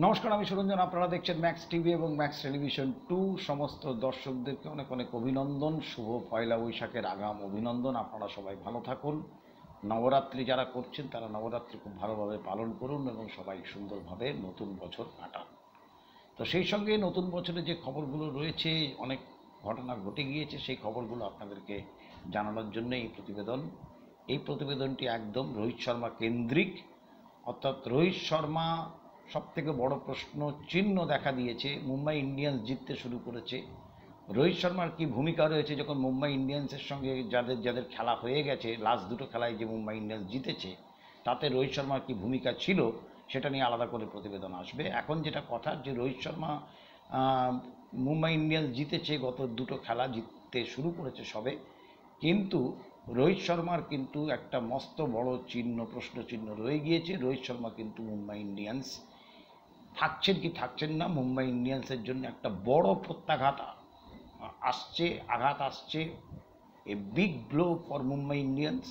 নমস্কার, আমি সুরঞ্জন। আপনারা দেখছেন ম্যাক্স টিভি এবং ম্যাক্স টেলিভিশন 2। সমস্ত দর্শকদেরকে অনেক অনেক অভিনন্দন, শুভ পয়লা বৈশাখের আগাম অভিনন্দন। আপনারা সবাই ভালো থাকুন। নবরাত্রি যারা করছেন তারা নবরাত্রি খুব ভালোভাবে পালন করুন এবং সবাই সুন্দরভাবে নতুন বছর কাটান। তো সেই সঙ্গে নতুন বছরে যে খবরগুলো রয়েছে, অনেক ঘটনা ঘটে গিয়েছে, সেই খবরগুলো আপনাদেরকে জানানোর জন্য এই প্রতিবেদনটি একদম রোহিত শর্মা কেন্দ্রিক। অর্থাৎ রোহিত শর্মা সবথেকে বড় প্রশ্ন চিহ্ন দেখা দিয়েছে। মুম্বাই ইন্ডিয়ান্স জিততে শুরু করেছে। রোহিত শর্মার কি ভূমিকা রয়েছে যখন মুম্বাই ইন্ডিয়ান্সের সঙ্গে যাদের যাদের খেলা হয়ে গেছে, লাস্ট দুটো খেলায় যে মুম্বাই ইন্ডিয়ান্স জিতেছে, তাতে রোহিত শর্মার কি ভূমিকা ছিল সেটা নিয়ে আলাদা করে প্রতিবেদন আসবে। এখন যেটা কথা, যে রোহিত শর্মা মুম্বাই ইন্ডিয়ান্স জিতেছে, গত দুটো খেলা জিততে শুরু করেছে সবে, কিন্তু রোহিত শর্মার কিন্তু একটা মস্ত বড় প্রশ্ন চিহ্ন রয়ে গিয়েছে। রোহিত শর্মা কিন্তু মুম্বাই ইন্ডিয়ান্স থাকছেন কি থাকছেন না, মুম্বাই ইন্ডিয়ান্সের জন্য একটা বড় প্রত্যাঘাত আঘাত আসছে। A big blow for Mumbai Indians.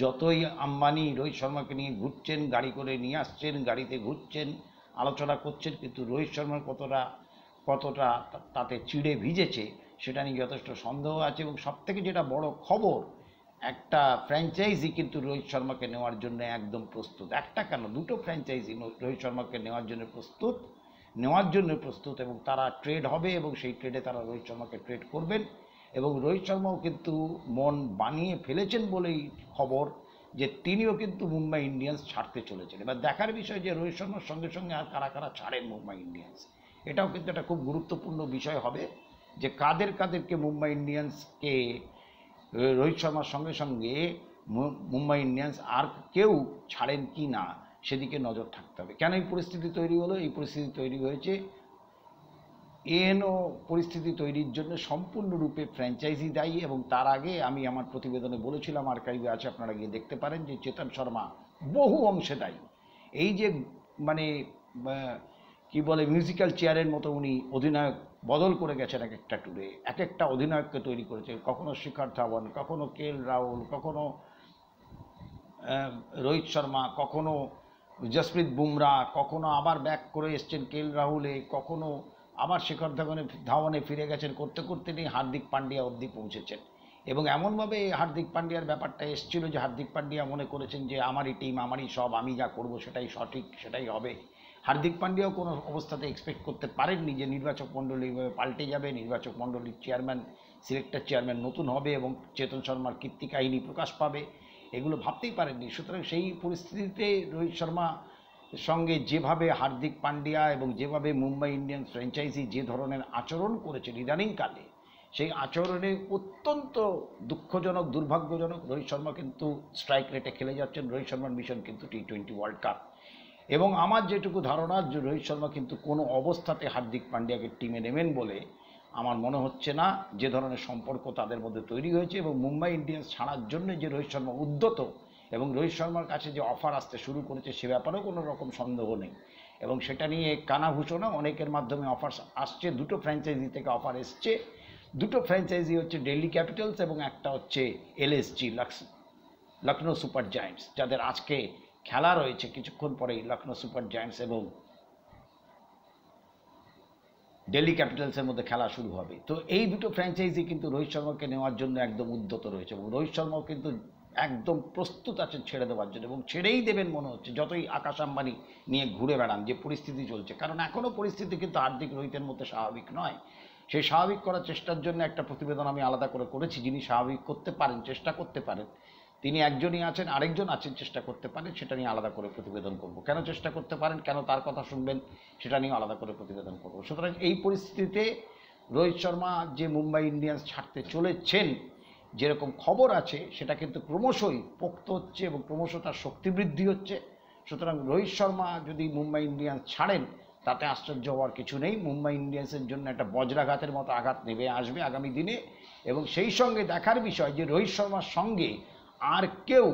যতই আম্বানি রোহিত শর্মাকে নিয়ে ঘুরছেন, গাড়ি করে নিয়ে আসছেন, গাড়িতে ঘুরছেন, আলোচনা করছেন, কিন্তু রোহিত শর্মার কতটা তাতে চিড়ে ভিজেছে সেটা নিয়ে যথেষ্ট সন্দেহ আছে। এবং সবথেকে যেটা বড় খবর, একটা ফ্র্যাঞ্চাইজি কিন্তু রোহিত শর্মাকে নেওয়ার জন্য একদম প্রস্তুত। একটা কেন, দুটো ফ্র্যাঞ্চাইজি রোহিত শর্মাকে নেওয়ার জন্য প্রস্তুত এবং তারা ট্রেড হবে এবং সেই ট্রেডে তারা রোহিত শর্মাকে ট্রেড করবেন। এবং রোহিত শর্মাও কিন্তু মন বানিয়ে ফেলেছেন বলেই খবর যে তিনিও কিন্তু মুম্বাই ইন্ডিয়ান্স ছাড়তে চলেছেন। এবার দেখার বিষয় যে রোহিত শর্মার সঙ্গে সঙ্গে আর কারা কারা ছাড়েন মুম্বাই ইন্ডিয়ান্স। এটাও কিন্তু একটা খুব গুরুত্বপূর্ণ বিষয় হবে যে কাদেরকে মুম্বাই ইন্ডিয়ান্সকে রোহিত শর্মার সঙ্গে সঙ্গে মুম্বাই ইন্ডিয়ান্স আর কেউ ছাড়েন কি না, সেদিকে নজর থাকতে হবে। কেন এই পরিস্থিতি তৈরি হলো? এই পরিস্থিতি তৈরি হয়েছে পরিস্থিতি তৈরির জন্য সম্পূর্ণরূপে ফ্র্যাঞ্চাইজি দায়ী। এবং তার আগে আমি আমার প্রতিবেদনে বলেছিলাম, আর্কাইভে আছে, আপনারা গিয়ে দেখতে পারেন, যে চেতন শর্মা বহু অংশে দায়ী। এই যে মানে কি বলে, মিউজিক্যাল চেয়ারের মতো উনি অধিনায়ক বদল করে গেছেন এক একটা ট্যুরে, এক একটা অধিনায়ককে তৈরি করেছে। কখনো শিখর ধাওয়ান, কখনো কেএল রাহুল, কখনো রোহিত শর্মা, কখনো জসপ্রীত বুমরা, কখনো আবার ব্যাক করে এসছেন কেএল রাহুলে, কখনো আবার শিখর ধাওয়ানে ফিরে গেছেন। করতে করতে নিয়ে হার্দিক পান্ডিয়া অবধি পৌঁছেছেন। এবং এমনভাবে হার্দিক পান্ডিয়ার ব্যাপারটা এসেছিল যে হার্দিক পান্ডিয়া মনে করেছেন যে আমারই টিম, আমারই সব, আমি যা করব সেটাই সঠিক, সেটাই হবে। হার্দিক পান্ডিয়াও কোনো অবস্থাতে এক্সপেক্ট করতে পারেননি যে নির্বাচক মণ্ডলী পাল্টে যাবে, নির্বাচক মণ্ডলীর চেয়ারম্যান, সিলেক্টর চেয়ারম্যান নতুন হবে এবং চেতন শর্মার কীর্তি কাহিনী প্রকাশ পাবে, এগুলো ভাবতেই পারেননি। সুতরাং সেই পরিস্থিতিতে রোহিত শর্মা সঙ্গে যেভাবে হার্দিক পান্ডিয়া এবং যেভাবে মুম্বাই ইন্ডিয়ান্স ফ্র্যাঞ্চাইজি যে ধরনের আচরণ করেছেন ইদানিংকালে, সেই আচরণে অত্যন্ত দুঃখজনক, দুর্ভাগ্যজনক। রোহিত শর্মা কিন্তু স্ট্রাইক রেটে খেলে যাচ্ছেন। রোহিত শর্মার মিশন কিন্তু টি-20 ওয়ার্ল্ড কাপ। এবং আমার যেটুকু ধারণা, যে রোহিত শর্মা কিন্তু কোনো অবস্থাতে হার্দিক পান্ডিয়াকে টিমে নেবেন বলে আমার মনে হচ্ছে না। যে ধরনের সম্পর্ক তাদের মধ্যে তৈরি হয়েছে এবং মুম্বাই ইন্ডিয়ান্স ছাড়ার জন্য যে রোহিত শর্মা উদ্যত এবং রোহিত শর্মার কাছে যে অফার আসতে শুরু করেছে, সে ব্যাপারেও কোনো রকম সন্দেহ নেই। এবং সেটা নিয়ে কানাঘুষোনা অনেকের মাধ্যমে অফার আসছে। দুটো ফ্র্যাঞ্চাইজি থেকে অফার এসছে। দুটো ফ্র্যাঞ্চাইজি হচ্ছে দিল্লি ক্যাপিটালস এবং একটা হচ্ছে এলএসজি, লখনৌ সুপার জায়ান্টস, যাদের আজকে খেলা রয়েছে কিছুক্ষণ পরেই। লখনৌ সুপার জায়ান্টস এবং দিল্লি ক্যাপিটালসের মধ্যে খেলা শুরু হবে। তো এই দুটো ফ্র্যাঞ্চাইজি কিন্তু রোহিত শর্মাকে নেওয়ার জন্য একদম উদ্যত রয়েছে এবং রোহিত শর্মাও কিন্তু একদম প্রস্তুত আছেন ছেড়ে দেওয়ার জন্য, এবং ছেড়েই দেবেন মনে হচ্ছে, যতই আকাশ আম্বানি নিয়ে ঘুরে বেড়ান যে পরিস্থিতি চলছে। কারণ এখনও পরিস্থিতি কিন্তু হার্দিক রোহিতের মধ্যে স্বাভাবিক নয়। সেই স্বাভাবিক করার চেষ্টার জন্য একটা প্রতিবেদন আমি আলাদা করেছি। যিনি স্বাভাবিক করতে পারেন, চেষ্টা করতে পারেন, তিনি একজনই আছেন, আরেকজন আছেন চেষ্টা করতে পারেন, সেটা নিয়ে আলাদা করে প্রতিবেদন করব। কেন চেষ্টা করতে পারেন, কেন তার কথা শুনবেন, সেটা নিয়ে আলাদা করে প্রতিবেদন করব। সুতরাং এই পরিস্থিতিতে রোহিত শর্মা যে মুম্বাই ইন্ডিয়ান্স ছাড়তে চলেছেন, যেরকম খবর আছে, সেটা কিন্তু ক্রমশই পোক্ত হচ্ছে এবং ক্রমশ তার শক্তি বৃদ্ধি হচ্ছে। সুতরাং রোহিত শর্মা যদি মুম্বাই ইন্ডিয়ান্স ছাড়েন, তাতে আশ্চর্য হওয়ার কিছু নেই। মুম্বাই ইন্ডিয়ান্সের জন্য একটা বজ্রাঘাতের মতো আঘাত নেমে আসবে আগামী দিনে। এবং সেই সঙ্গে দেখার বিষয় যে রোহিত শর্মার সঙ্গে আর কেউ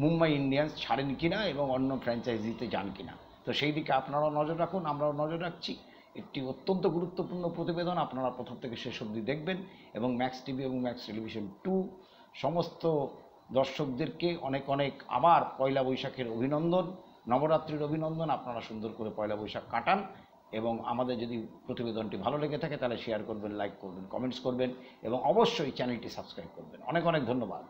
মুম্বাই ইন্ডিয়ান্স ছাড়েন কিনা এবং অন্য ফ্র্যাঞ্চাইজিতে যান কিনা। তো সেই দিকে আপনারাও নজর রাখুন, আমরাও নজর রাখছি। একটি অত্যন্ত গুরুত্বপূর্ণ প্রতিবেদন, আপনারা প্রথম থেকে শেষ অবধি দেখবেন। এবং ম্যাক্স টিভি এবং ম্যাক্স টেলিভিশন 2 সমস্ত দর্শকদেরকে অনেক অনেক আবার পয়লা বৈশাখের অভিনন্দন। নবরাত্রির অভিনন্দন। আপনারা সুন্দর করে পয়লা বৈশাখ কাটান এবং আমাদের যদি প্রতিবেদনটি ভালো লেগে থাকে তাহলে শেয়ার করবেন, লাইক করবেন, কমেন্টস করবেন এবং অবশ্যই চ্যানেলটি সাবস্ক্রাইব করবেন। অনেক অনেক ধন্যবাদ।